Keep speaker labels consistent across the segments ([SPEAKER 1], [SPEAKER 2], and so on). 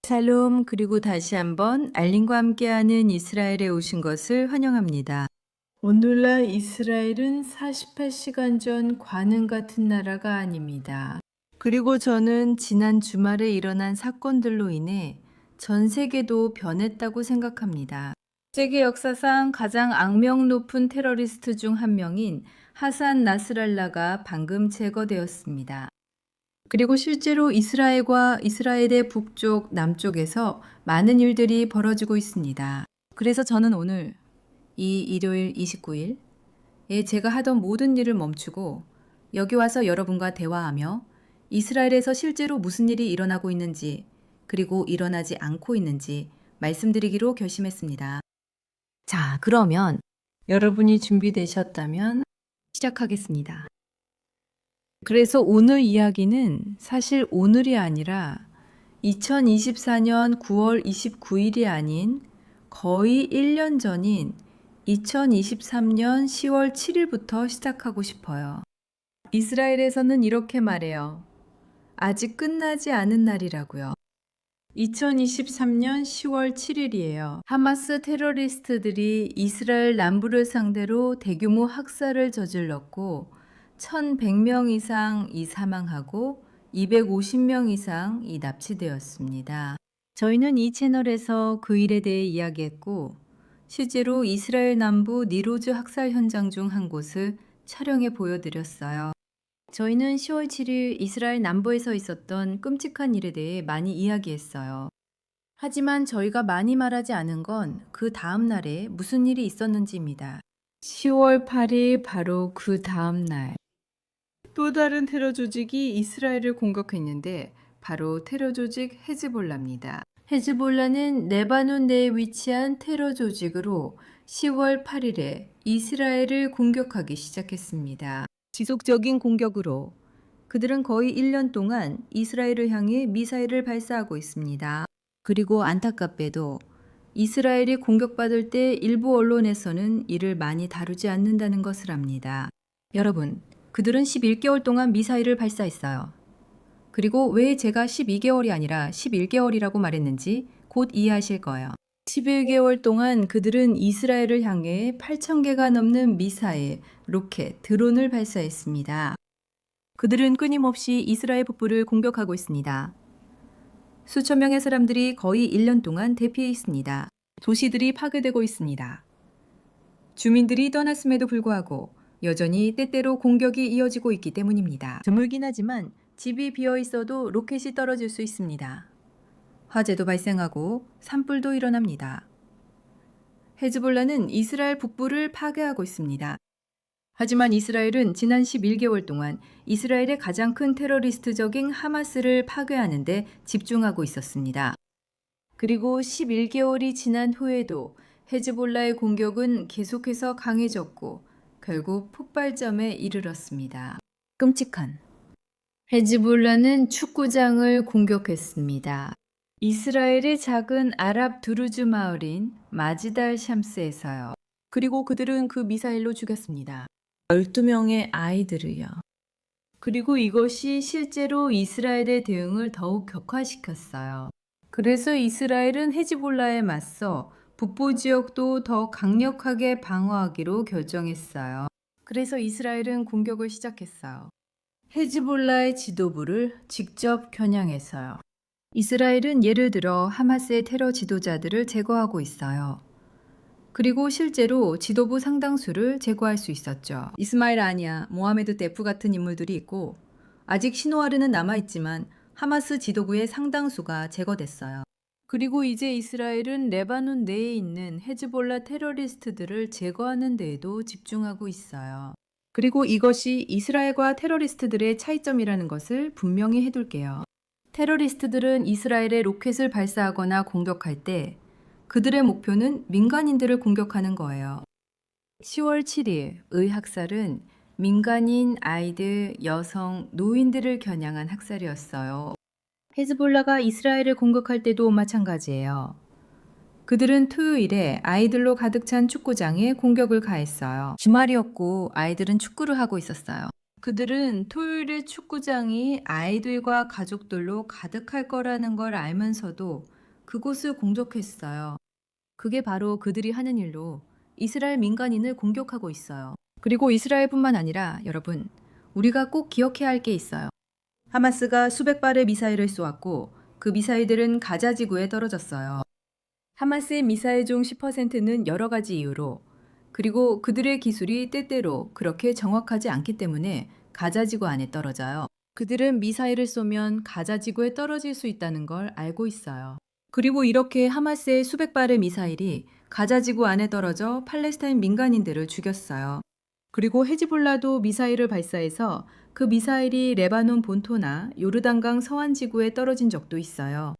[SPEAKER 1] 샬롬, 그리고 다시 한번 알림과 함께하는 이스라엘에 오신 것을 환영합니다. 오늘날 이스라엘은 48시간 전 관음 같은 나라가 아닙니다. 그리고 저는 지난 주말에 일어난 사건들로 인해 전 세계도 변했다고 생각합니다. 세계 역사상 가장 악명 높은 테러리스트 중 한 명인 하산 나스랄라가 방금 제거되었습니다. 그리고 실제로 이스라엘과 이스라엘의 북쪽, 남쪽에서 많은 일들이 벌어지고 있습니다. 그래서 저는 오늘 이 일요일 29일에 제가 하던 모든 일을 멈추고 여기 와서 여러분과 대화하며 이스라엘에서 실제로 무슨 일이 일어나고 있는지 그리고 일어나지 않고 있는지 말씀드리기로 결심했습니다. 자, 그러면 여러분이 준비되셨다면 시작하겠습니다. 그래서 오늘 이야기는 사실 오늘이 아니라 2024년 9월 29일이 아닌 거의 1년 전인 2023년 10월 7일부터 시작하고 싶어요. 이스라엘에서는 이렇게 말해요. 아직 끝나지 않은 날이라고요. 2023년 10월 7일이에요. 하마스 테러리스트들이 이스라엘 남부를 상대로 대규모 학살을 저질렀고 1,100명 이상이 사망하고 250명 이상이 납치되었습니다. 저희는 이 채널에서 그 일에 대해 이야기했고 실제로 이스라엘 남부 니로즈 학살 현장 중 한 곳을 촬영해 보여드렸어요. 저희는 10월 7일 이스라엘 남부에서 있었던 끔찍한 일에 대해 많이 이야기했어요. 하지만 저희가 많이 말하지 않은 건 그 다음 날에 무슨 일이 있었는지입니다. 10월 8일 바로 그 다음 날. 또 다른 테러 조직이 이스라엘을 공격했는데 바로 테러 조직 헤즈볼라입니다. 헤즈볼라는 레바논 내에 위치한 테러 조직으로 10월 8일에 이스라엘을 공격하기 시작했습니다. 지속적인 공격으로 그들은 거의 1년 동안 이스라엘을 향해 미사일을 발사하고 있습니다. 그리고 안타깝게도 이스라엘이 공격받을 때 일부 언론에서는 이를 많이 다루지 않는다는 것을 압니다. 여러분, 그들은 11개월 동안 미사일을 발사했어요. 그리고 왜 제가 12개월이 아니라 11개월이라고 말했는지 곧 이해하실 거예요. 11개월 동안 그들은 이스라엘을 향해 8,000개가 넘는 미사일, 로켓, 드론을 발사했습니다. 그들은 끊임없이 이스라엘 북부를 공격하고 있습니다. 수천 명의 사람들이 거의 1년 동안 대피해 있습니다. 도시들이 파괴되고 있습니다. 주민들이 떠났음에도 불구하고 여전히 때때로 공격이 이어지고 있기 때문입니다. 드물긴 하지만 집이 비어 있어도 로켓이 떨어질 수 있습니다. 화재도 발생하고 산불도 일어납니다. 헤즈볼라는 이스라엘 북부를 파괴하고 있습니다. 하지만 이스라엘은 지난 11개월 동안 이스라엘의 가장 큰 테러리스트적인 하마스를 파괴하는 데 집중하고 있었습니다. 그리고 11개월이 지난 후에도 헤즈볼라의 공격은 계속해서 강해졌고 결국 폭발점에 이르렀습니다. 끔찍한. 헤즈볼라는 축구장을 공격했습니다. 이스라엘의 작은 아랍 두루즈 마을인 마지달 샴스에서요. 그리고 그들은 그 미사일로 죽였습니다. 12명의 아이들을요. 그리고 이것이 실제로 이스라엘의 대응을 더욱 격화시켰어요. 그래서 이스라엘은 헤즈볼라에 맞서 북부 지역도 더 강력하게 방어하기로 결정했어요. 그래서 이스라엘은 공격을 시작했어요. 헤즈볼라의 지도부를 직접 겨냥해서요. 이스라엘은 예를 들어 하마스의 테러 지도자들을 제거하고 있어요. 그리고 실제로 지도부 상당수를 제거할 수 있었죠. 이스마일 아니야, 모하메드 데프 같은 인물들이 있고 아직 시노아르는 남아있지만 하마스 지도부의 상당수가 제거됐어요. 그리고 이제 이스라엘은 레바논 내에 있는 헤즈볼라 테러리스트들을 제거하는 데에도 집중하고 있어요. 그리고 이것이 이스라엘과 테러리스트들의 차이점이라는 것을 분명히 해둘게요. 테러리스트들은 이스라엘에 로켓을 발사하거나 공격할 때 그들의 목표는 민간인들을 공격하는 거예요. 10월 7일의 학살은 민간인, 아이들, 여성, 노인들을 겨냥한 학살이었어요. 헤즈볼라가 이스라엘을 공격할 때도 마찬가지예요. 그들은 토요일에 아이들로 가득 찬 축구장에 공격을 가했어요. 주말이었고 아이들은 축구를 하고 있었어요. 그들은 토요일에 축구장이 아이들과 가족들로 가득할 거라는 걸 알면서도 그곳을 공격했어요. 그게 바로 그들이 하는 일로 이스라엘 민간인을 공격하고 있어요. 그리고 이스라엘뿐만 아니라 여러분, 우리가 꼭 기억해야 할 게 있어요. 하마스가 수백 발의 미사일을 쏘았고 그 미사일들은 가자 지구에 떨어졌어요. 하마스의 미사일 중 10%는 여러 가지 이유로, 그리고 그들의 기술이 때때로 그렇게 정확하지 않기 때문에 가자 지구 안에 떨어져요. 그들은 미사일을 쏘면 가자 지구에 떨어질 수 있다는 걸 알고 있어요. 그리고 이렇게 하마스의 수백 발의 미사일이 가자 지구 안에 떨어져 팔레스타인 민간인들을 죽였어요. 그리고 헤즈볼라도 미사일을 발사해서 그 미사일이 레바논 본토나 요르단강 서안 지구에 떨어진 적도 있어요.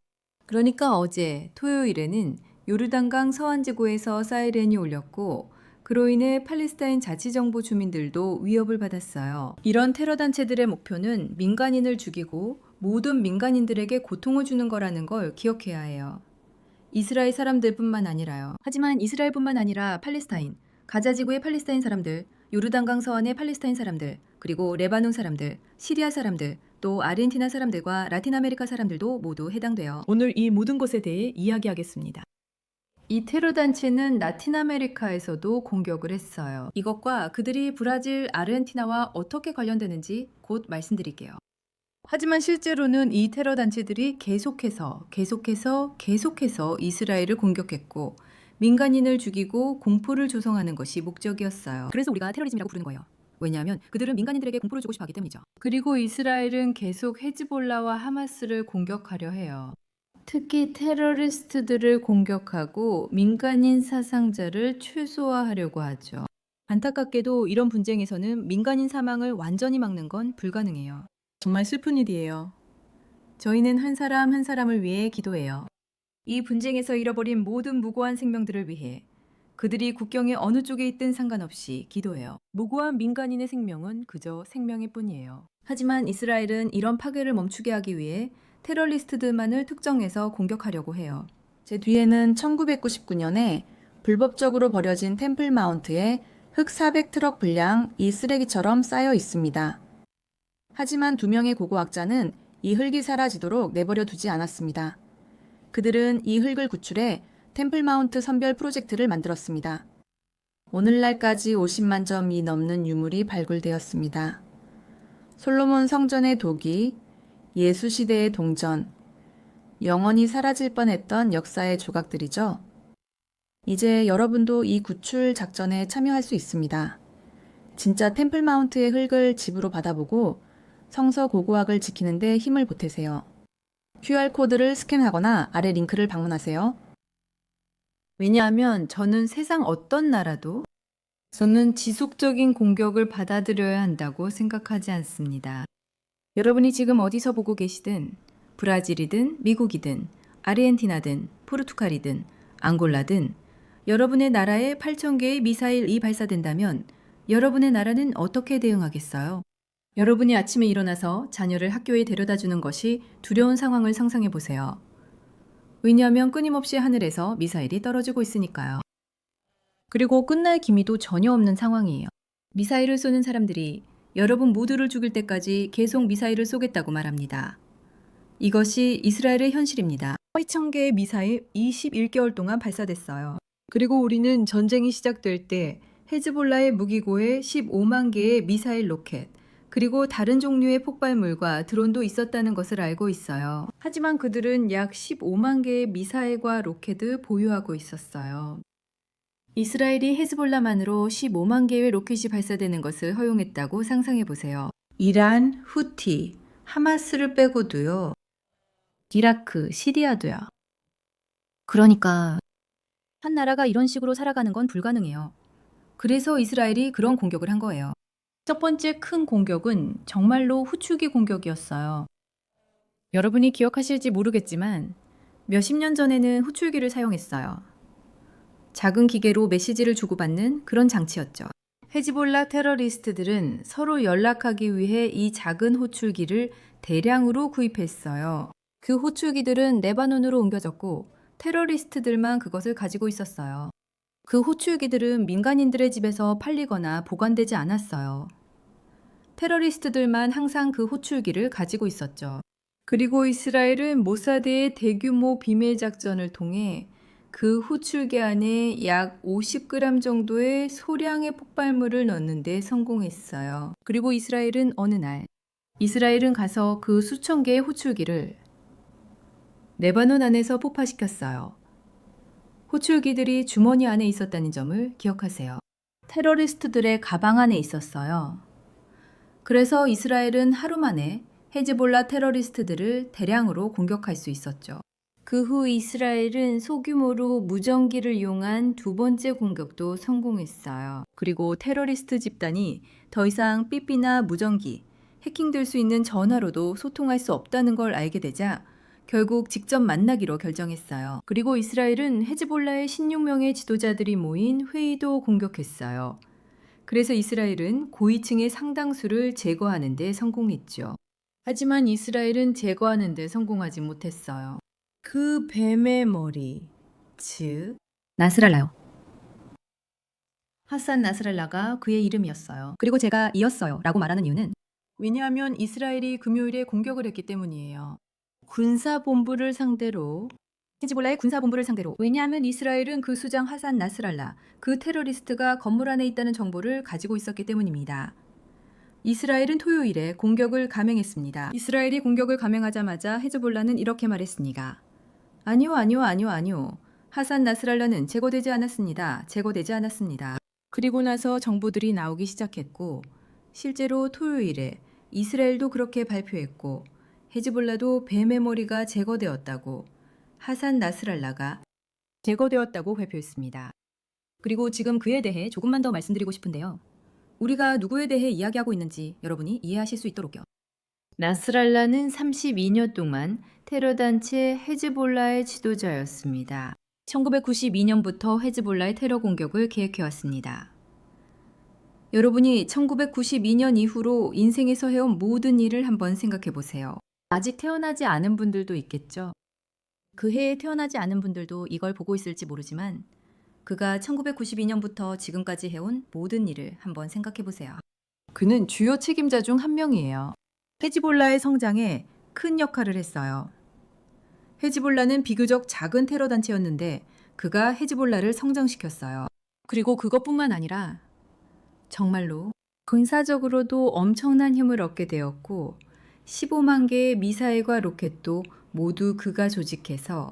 [SPEAKER 1] 그러니까 어제 토요일에는 요르단강 서안 지구에서 사이렌이 울렸고 그로 인해 팔레스타인 자치정부 주민들도 위협을 받았어요. 이런 테러 단체들의 목표는 민간인을 죽이고 모든 민간인들에게 고통을 주는 거라는 걸 기억해야 해요. 이스라엘 사람들뿐만 아니라요. 하지만 이스라엘뿐만 아니라 팔레스타인, 가자 지구의 팔레스타인 사람들, 요르단강 서안의 팔레스타인 사람들, 그리고 레바논 사람들, 시리아 사람들, 또 아르헨티나 사람들과 라틴 아메리카 사람들도 모두 해당돼요. 오늘 이 모든 것에 대해 이야기하겠습니다. 이 테러 단체는 라틴 아메리카에서도 공격을 했어요. 이것과 그들이 브라질, 아르헨티나와 어떻게 관련되는지 곧 말씀드릴게요. 하지만 실제로는 이 테러 단체들이 계속해서 이스라엘을 공격했고 민간인을 죽이고 공포를 조성하는 것이 목적이었어요. 그래서 우리가 테러리즘이라고 부르는 거예요. 왜냐하면 그들은 민간인들에게 공포를 주고 싶어 하기 때문이죠. 그리고 이스라엘은 계속 헤즈볼라와 하마스를 공격하려 해요. 특히 테러리스트들을 공격하고 민간인 사상자를 최소화하려고 하죠. 안타깝게도 이런 분쟁에서는 민간인 사망을 완전히 막는 건 불가능해요. 정말 슬픈 일이에요. 저희는 한 사람 한 사람을 위해 기도해요. 이 분쟁에서 잃어버린 모든 무고한 생명들을 위해 그들이 국경의 어느 쪽에 있든 상관없이 기도해요. 무고한 민간인의 생명은 그저 생명일 뿐이에요. 하지만 이스라엘은 이런 파괴를 멈추게 하기 위해 테러리스트들만을 특정해서 공격하려고 해요. 제 뒤에는 1999년에 불법적으로 버려진 템플 마운트에 흙 400트럭 분량 이 쓰레기처럼 쌓여 있습니다. 하지만 2명의 고고학자는 이 흙이 사라지도록 내버려 두지 않았습니다. 그들은 이 흙을 구출해 템플 마운트 선별 프로젝트를 만들었습니다. 오늘날까지 50만 점이 넘는 유물이 발굴되었습니다. 솔로몬 성전의 도기, 예수시대의 동전, 영원히 사라질 뻔했던 역사의 조각들이죠. 이제 여러분도 이 구출 작전에 참여할 수 있습니다. 진짜 템플 마운트의 흙을 집으로 받아보고 성서 고고학을 지키는 데 힘을 보태세요. QR코드를 스캔하거나 아래 링크를 방문하세요. 왜냐하면 저는 세상 어떤 나라도 저는 지속적인 공격을 받아들여야 한다고 생각하지 않습니다. 여러분이 지금 어디서 보고 계시든 브라질이든 미국이든 아르헨티나든 포르투갈이든 앙골라든 여러분의 나라에 8,000개의 미사일이 발사된다면 여러분의 나라는 어떻게 대응하겠어요? 여러분이 아침에 일어나서 자녀를 학교에 데려다 주는 것이 두려운 상황을 상상해 보세요. 왜냐하면 끊임없이 하늘에서 미사일이 떨어지고 있으니까요. 그리고 끝날 기미도 전혀 없는 상황이에요. 미사일을 쏘는 사람들이 여러분 모두를 죽일 때까지 계속 미사일을 쏘겠다고 말합니다. 이것이 이스라엘의 현실입니다. 8,000개의 미사일 21개월 동안 발사됐어요. 그리고 우리는 전쟁이 시작될 때 헤즈볼라의 무기고에 15만 개의 미사일 로켓, 그리고 다른 종류의 폭발물과 드론도 있었다는 것을 알고 있어요. 하지만 그들은 약 15만 개의 미사일과 로켓을 보유하고 있었어요. 이스라엘이 헤즈볼라만으로 15만 개의 로켓이 발사되는 것을 허용했다고 상상해 보세요. 이란, 후티, 하마스를 빼고도요. 이라크, 시리아도요. 그러니까 한 나라가 이런 식으로 살아가는 건 불가능해요. 그래서 이스라엘이 그런 공격을 한 거예요. 첫 번째 큰 공격은 정말로 후추기 공격이었어요. 여러분이 기억하실지 모르겠지만 몇십 년 전에는 후추기를 사용했어요. 작은 기계로 메시지를 주고받는 그런 장치였죠. 헤즈볼라 테러리스트들은 서로 연락하기 위해 이 작은 호출기를 대량으로 구입했어요. 그 호출기들은 레바논으로 옮겨졌고 테러리스트들만 그것을 가지고 있었어요. 그 호출기들은 민간인들의 집에서 팔리거나 보관되지 않았어요. 테러리스트들만 항상 그 호출기를 가지고 있었죠. 그리고 이스라엘은 모사드의 대규모 비밀 작전을 통해 그 호출기 안에 약 50g 정도의 소량의 폭발물을 넣는 데 성공했어요. 그리고 이스라엘은 어느 날 이스라엘은 가서 그 수천 개의 호출기를 레바논 안에서 폭파시켰어요. 호출기들이 주머니 안에 있었다는 점을 기억하세요. 테러리스트들의 가방 안에 있었어요. 그래서 이스라엘은 하루 만에 헤즈볼라 테러리스트들을 대량으로 공격할 수 있었죠. 그 후 이스라엘은 소규모로 무전기를 이용한 두 번째 공격도 성공했어요. 그리고 테러리스트 집단이 더 이상 삐삐나 무전기, 해킹될 수 있는 전화로도 소통할 수 없다는 걸 알게 되자 결국 직접 만나기로 결정했어요. 그리고 이스라엘은 헤즈볼라의 16명의 지도자들이 모인 회의도 공격했어요. 그래서 이스라엘은 고위층의 상당수를 제거하는 데 성공했죠. 하지만 이스라엘은 제거하는 데 성공하지 못했어요. 그 뱀의 머리, 즉 나스랄라요. 하산 나스랄라가 그의 이름이었어요. 그리고 제가 이었어요 라고 말하는 이유는 왜냐하면 이스라엘이 금요일에 공격을 했기 때문이에요. 군사본부를 상대로 히즈볼라의 군사본부를 상대로. 왜냐하면 이스라엘은 그 수장 하산 나스랄라, 그 테러리스트가 건물 안에 있다는 정보를 가지고 있었기 때문입니다. 이스라엘은 토요일에 공격을 감행했습니다. 이스라엘이 공격을 감행하자마자 헤즈볼라는 이렇게 말했습니다. 아니요. 하산 나스랄라는 제거되지 않았습니다. 제거되지 않았습니다. 그리고 나서 정보들이 나오기 시작했고 실제로 토요일에 이스라엘도 그렇게 발표했고 헤즈볼라도 뱀의 머리가 제거되었다고 하산 나스랄라가 제거되었다고 발표했습니다. 그리고 지금 그에 대해 조금만 더 말씀드리고 싶은데요. 우리가 누구에 대해 이야기하고 있는지 여러분이 이해하실 수 있도록요. 나스랄라는 32년 동안 테러단체 헤즈볼라의 지도자였습니다. 1992년부터 헤즈볼라의 테러 공격을 계획해왔습니다. 여러분이 1992년 이후로 인생에서 해온 모든 일을 한번 생각해 보세요. 아직 태어나지 않은 분들도 있겠죠. 그 해에 태어나지 않은 분들도 이걸 보고 있을지 모르지만 그가 1992년부터 지금까지 해온 모든 일을 한번 생각해 보세요. 그는 주요 책임자 중 한 명이에요. 헤즈볼라의 성장에 큰 역할을 했어요. 헤즈볼라는 비교적 작은 테러 단체였는데 그가 헤즈볼라를 성장시켰어요. 그리고 그것뿐만 아니라 정말로 군사적으로도 엄청난 힘을 얻게 되었고 15만 개의 미사일과 로켓도 모두 그가 조직해서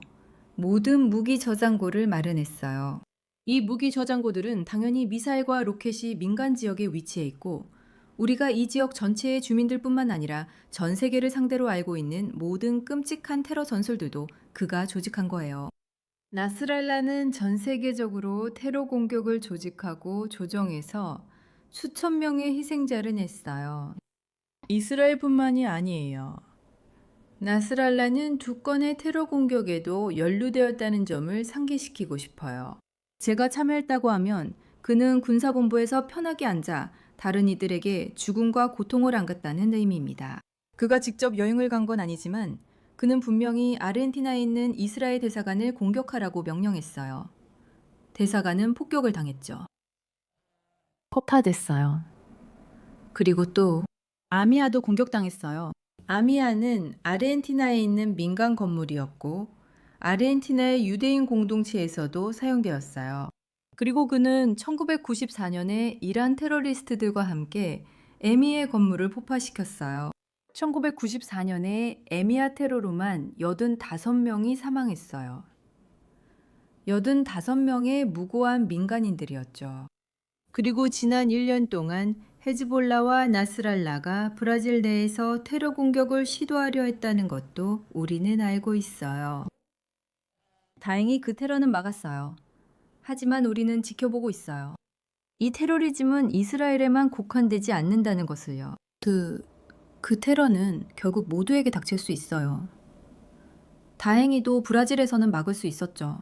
[SPEAKER 1] 모든 무기 저장고를 마련했어요. 이 무기 저장고들은 당연히 미사일과 로켓이 민간 지역에 위치해 있고 우리가 이 지역 전체의 주민들뿐만 아니라 전 세계를 상대로 알고 있는 모든 끔찍한 테러 전술들도 그가 조직한 거예요. 나스랄라는 전 세계적으로 테러 공격을 조직하고 조정해서 수천 명의 희생자를 냈어요. 이스라엘뿐만이 아니에요. 나스랄라는 두 건의 테러 공격에도 연루되었다는 점을 상기시키고 싶어요. 제가 참여했다고 하면 그는 군사본부에서 편하게 앉아 다른 이들에게 죽음과 고통을 안겼다는 의미입니다. 그가 직접 여행을 간 건 아니지만 그는 분명히 아르헨티나에 있는 이스라엘 대사관을 공격하라고 명령했어요. 대사관은 폭격을 당했죠. 폭파됐어요. 그리고 또 아미아도 공격당했어요. 아미아는 아르헨티나에 있는 민간 건물이었고 아르헨티나의 유대인 공동체에서도 사용되었어요. 그리고 그는 1994년에 이란 테러리스트들과 함께 에미의 건물을 폭파시켰어요. 1994년에 에미아 테러로만 85명이 사망했어요. 85명의 무고한 민간인들이었죠. 그리고 지난 1년 동안 헤즈볼라와 나스랄라가 브라질 내에서 테러 공격을 시도하려 했다는 것도 우리는 알고 있어요. 다행히 그 테러는 막았어요. 하지만 우리는 지켜보고 있어요. 이 테러리즘은 이스라엘에만 국한되지 않는다는 것을요. 그 테러는 결국 모두에게 닥칠 수 있어요. 다행히도 브라질에서는 막을 수 있었죠.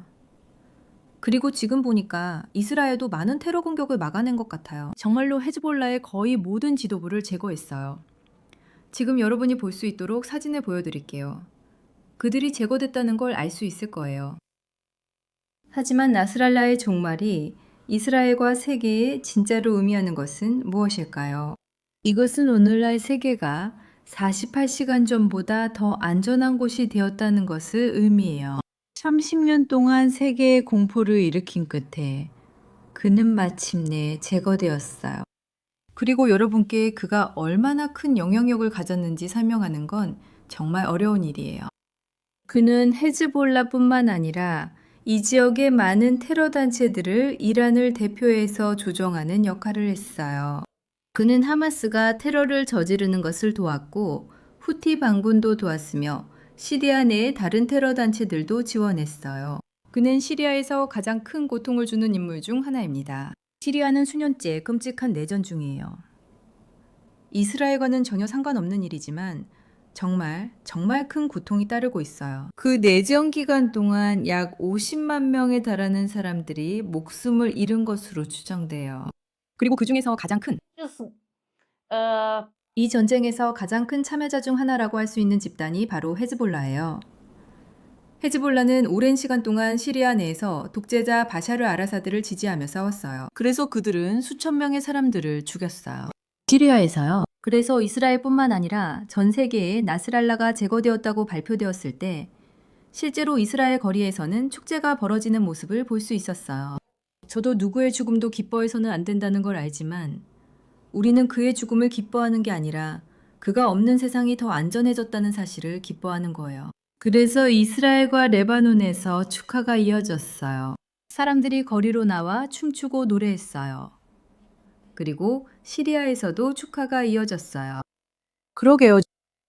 [SPEAKER 1] 그리고 지금 보니까 이스라엘도 많은 테러 공격을 막아낸 것 같아요. 정말로 헤즈볼라의 거의 모든 지도부를 제거했어요. 지금 여러분이 볼 수 있도록 사진을 보여드릴게요. 그들이 제거됐다는 걸 알 수 있을 거예요. 하지만 나스랄라의 종말이 이스라엘과 세계에 진짜로 의미하는 것은 무엇일까요? 이것은 오늘날 세계가 48시간 전보다 더 안전한 곳이 되었다는 것을 의미해요. 30년 동안 세계의 공포를 일으킨 끝에 그는 마침내 제거되었어요. 그리고 여러분께 그가 얼마나 큰 영향력을 가졌는지 설명하는 건 정말 어려운 일이에요. 그는 헤즈볼라뿐만 아니라 이 지역의 많은 테러 단체들을 이란을 대표해서 조정하는 역할을 했어요. 그는 하마스가 테러를 저지르는 것을 도왔고 후티 반군도 도왔으며 시리아 내의 다른 테러 단체들도 지원했어요. 그는 시리아에서 가장 큰 고통을 주는 인물 중 하나입니다. 시리아는 수년째 끔찍한 내전 중이에요. 이스라엘과는 전혀 상관없는 일이지만 정말 큰 고통이 따르고 있어요. 그 내전 기간 동안 약 50만 명에 달하는 사람들이 목숨을 잃은 것으로 추정돼요. 그리고 그 중에서 가장 큰 이 전쟁에서 가장 큰 참여자 중 하나라고 할 수 있는 집단이 바로 헤즈볼라예요. 헤즈볼라는 오랜 시간 동안 시리아 내에서 독재자 바샤르 아라사드를 지지하며 싸웠어요. 그래서 그들은 수천 명의 사람들을 죽였어요. 시리아에서요. 그래서 이스라엘뿐만 아니라 전 세계에 나스랄라가 제거되었다고 발표되었을 때 실제로 이스라엘 거리에서는 축제가 벌어지는 모습을 볼 수 있었어요. 저도 누구의 죽음도 기뻐해서는 안 된다는 걸 알지만 우리는 그의 죽음을 기뻐하는 게 아니라 그가 없는 세상이 더 안전해졌다는 사실을 기뻐하는 거예요. 그래서 이스라엘과 레바논에서 축하가 이어졌어요. 사람들이 거리로 나와 춤추고 노래했어요. 그리고 시리아에서도 축하가 이어졌어요. 그러게요.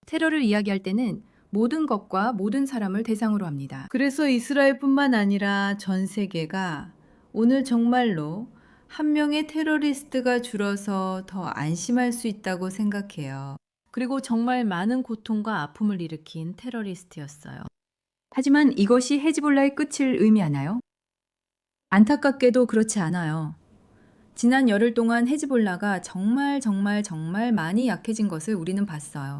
[SPEAKER 1] 테러를 이야기할 때는 모든 것과 모든 사람을 대상으로 합니다. 그래서 이스라엘뿐만 아니라 전 세계가 오늘 정말로 한 명의 테러리스트가 줄어서 더 안심할 수 있다고 생각해요. 그리고 정말 많은 고통과 아픔을 일으킨 테러리스트였어요. 하지만 이것이 헤즈볼라의 끝을 의미하나요? 안타깝게도 그렇지 않아요. 지난 열흘 동안 헤즈볼라가 정말 많이 약해진 것을 우리는 봤어요.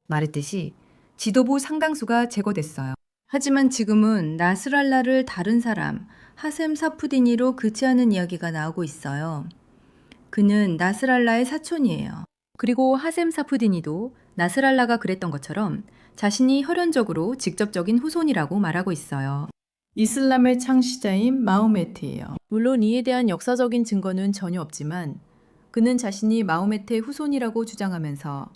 [SPEAKER 1] 말했듯이 지도부 상당수가 제거됐어요. 하지만 지금은 나스랄라를 다른 사람, 하셈 사푸디니로 교체하는 이야기가 나오고 있어요. 그는 나스랄라의 사촌이에요. 그리고 하셈 사푸디니도 나스랄라가 그랬던 것처럼 자신이 혈연적으로 직접적인 후손이라고 말하고 있어요. 이슬람의 창시자인 마호메트예요. 물론 이에 대한 역사적인 증거는 전혀 없지만 그는 자신이 마호메트의 후손이라고 주장하면서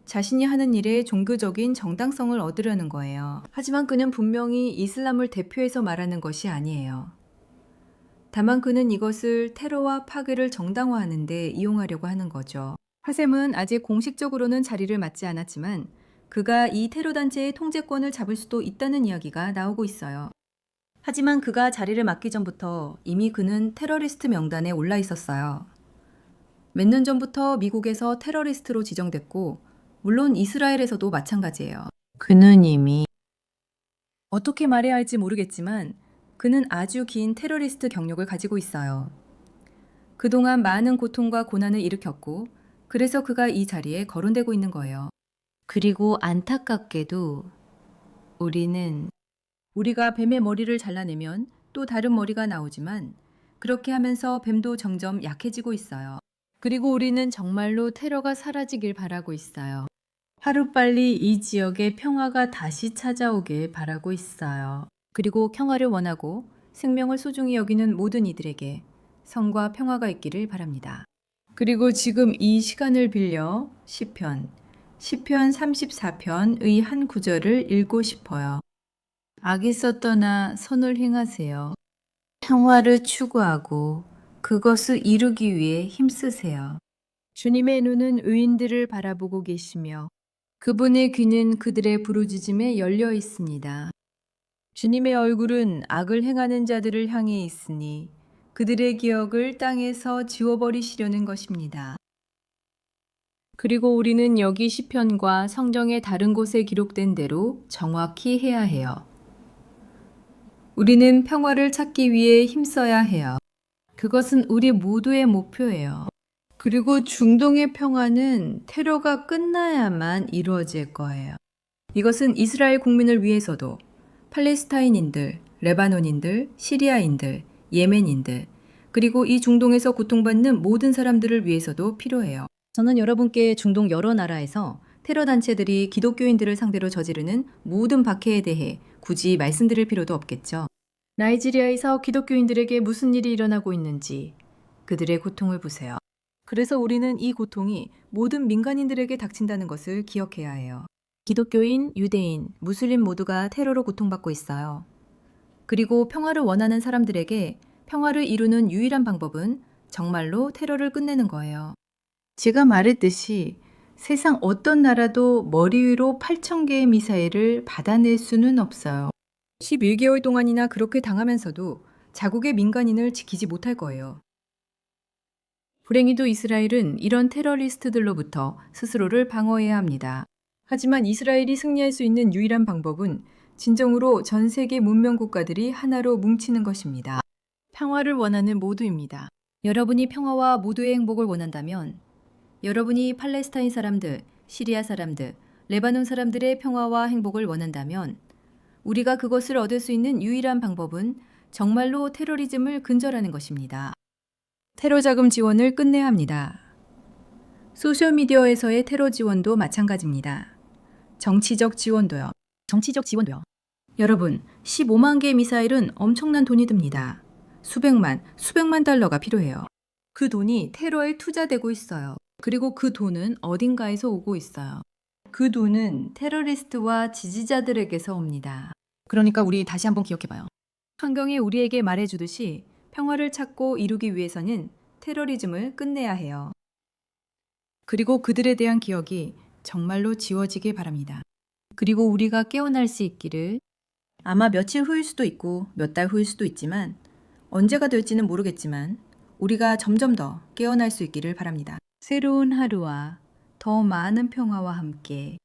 [SPEAKER 1] 자신이 하는 일에 종교적인 정당성을 얻으려는 거예요. 하지만 그는 분명히 이슬람을 대표해서 말하는 것이 아니에요. 다만 그는 이것을 테러와 파괴를 정당화하는 데 이용하려고 하는 거죠. 하셈은 아직 공식적으로는 자리를 맡지 않았지만 그가 이 테러 단체의 통제권을 잡을 수도 있다는 이야기가 나오고 있어요. 하지만 그가 자리를 맡기 전부터 이미 그는 테러리스트 명단에 올라 있었어요. 몇 년 전부터 미국에서 테러리스트로 지정됐고 물론 이스라엘에서도 마찬가지예요. 그는 이미 어떻게 말해야 할지 모르겠지만 그는 아주 긴 테러리스트 경력을 가지고 있어요. 그동안 많은 고통과 고난을 일으켰고 그래서 그가 이 자리에 거론되고 있는 거예요. 그리고 안타깝게도 우리가 뱀의 머리를 잘라내면 또 다른 머리가 나오지만 그렇게 하면서 뱀도 점점 약해지고 있어요. 그리고 우리는 정말로 테러가 사라지길 바라고 있어요. 하루빨리 이 지역에 평화가 다시 찾아오길 바라고 있어요. 그리고 평화를 원하고 생명을 소중히 여기는 모든 이들에게 성과 평화가 있기를 바랍니다. 그리고 지금 이 시간을 빌려 시편 34편의 한 구절을 읽고 싶어요. 악에서 떠나 선을 행하세요. 평화를 추구하고 그것을 이루기 위해 힘쓰세요. 주님의 눈은 의인들을 바라보고 계시며 그분의 귀는 그들의 부르짖음에 열려 있습니다. 주님의 얼굴은 악을 행하는 자들을 향해 있으니 그들의 기억을 땅에서 지워버리시려는 것입니다. 그리고 우리는 여기 시편과 성경의 다른 곳에 기록된 대로 정확히 해야 해요. 우리는 평화를 찾기 위해 힘써야 해요. 그것은 우리 모두의 목표예요. 그리고 중동의 평화는 테러가 끝나야만 이루어질 거예요. 이것은 이스라엘 국민을 위해서도 팔레스타인인들, 레바논인들, 시리아인들, 예멘인들, 그리고 이 중동에서 고통받는 모든 사람들을 위해서도 필요해요. 저는 여러분께 중동 여러 나라에서 테러 단체들이 기독교인들을 상대로 저지르는 모든 박해에 대해 굳이 말씀드릴 필요도 없겠죠. 나이지리아에서 기독교인들에게 무슨 일이 일어나고 있는지 그들의 고통을 보세요. 그래서 우리는 이 고통이 모든 민간인들에게 닥친다는 것을 기억해야 해요. 기독교인, 유대인, 무슬림 모두가 테러로 고통받고 있어요. 그리고 평화를 원하는 사람들에게 평화를 이루는 유일한 방법은 정말로 테러를 끝내는 거예요. 제가 말했듯이 세상 어떤 나라도 머리 위로 8,000개의 미사일을 받아낼 수는 없어요. 11개월 동안이나 그렇게 당하면서도 자국의 민간인을 지키지 못할 거예요. 불행히도 이스라엘은 이런 테러리스트들로부터 스스로를 방어해야 합니다. 하지만 이스라엘이 승리할 수 있는 유일한 방법은 진정으로 전 세계 문명 국가들이 하나로 뭉치는 것입니다. 평화를 원하는 모두입니다. 여러분이 평화와 모두의 행복을 원한다면 여러분이 팔레스타인 사람들, 시리아 사람들, 레바논 사람들의 평화와 행복을 원한다면 우리가 그것을 얻을 수 있는 유일한 방법은 정말로 테러리즘을 근절하는 것입니다. 테러 자금 지원을 끝내야 합니다. 소셜미디어에서의 테러 지원도 마찬가지입니다. 정치적 지원도요. 여러분, 15만 개의 미사일은 엄청난 돈이 듭니다. 수백만 달러가 필요해요. 그 돈이 테러에 투자되고 있어요. 그리고 그 돈은 어딘가에서 오고 있어요. 그 돈은 테러리스트와 지지자들에게서 옵니다.
[SPEAKER 2] 그러니까 우리 다시 한번 기억해봐요.
[SPEAKER 1] 환경이 우리에게 말해주듯이 평화를 찾고 이루기 위해서는 테러리즘을 끝내야 해요. 그리고 그들에 대한 기억이 정말로 지워지길 바랍니다. 그리고 우리가 깨어날 수 있기를. 아마 며칠 후일 수도 있고 몇 달 후일 수도 있지만 언제가 될지는 모르겠지만 우리가 점점 더 깨어날 수 있기를 바랍니다. 새로운 하루와 더 많은 평화와 함께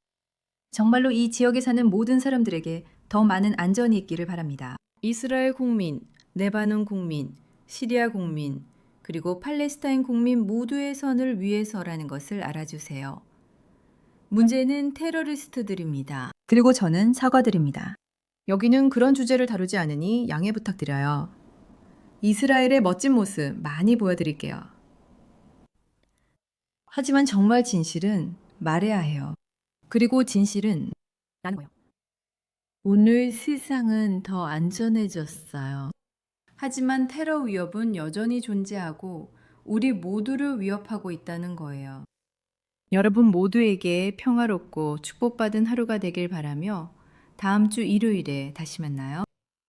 [SPEAKER 1] 정말로 이 지역에 사는 모든 사람들에게 더 많은 안전이 있기를 바랍니다. 이스라엘 국민, 레바논 국민, 시리아 국민, 그리고 팔레스타인 국민 모두의 선을 위해서라는 것을 알아주세요. 문제는 테러리스트들입니다. 그리고 저는 사과드립니다.
[SPEAKER 2] 여기는 그런 주제를 다루지 않으니 양해 부탁드려요.
[SPEAKER 1] 이스라엘의 멋진 모습 많이 보여드릴게요. 하지만 정말 진실은 말해야 해요. 그리고 진실은
[SPEAKER 2] 라는 거예요.
[SPEAKER 1] 오늘 세상은 더 안전해졌어요. 하지만 테러 위협은 여전히 존재하고 우리 모두를 위협하고 있다는 거예요. 여러분 모두에게 평화롭고 축복받은 하루가 되길 바라며 다음 주 일요일에 다시 만나요.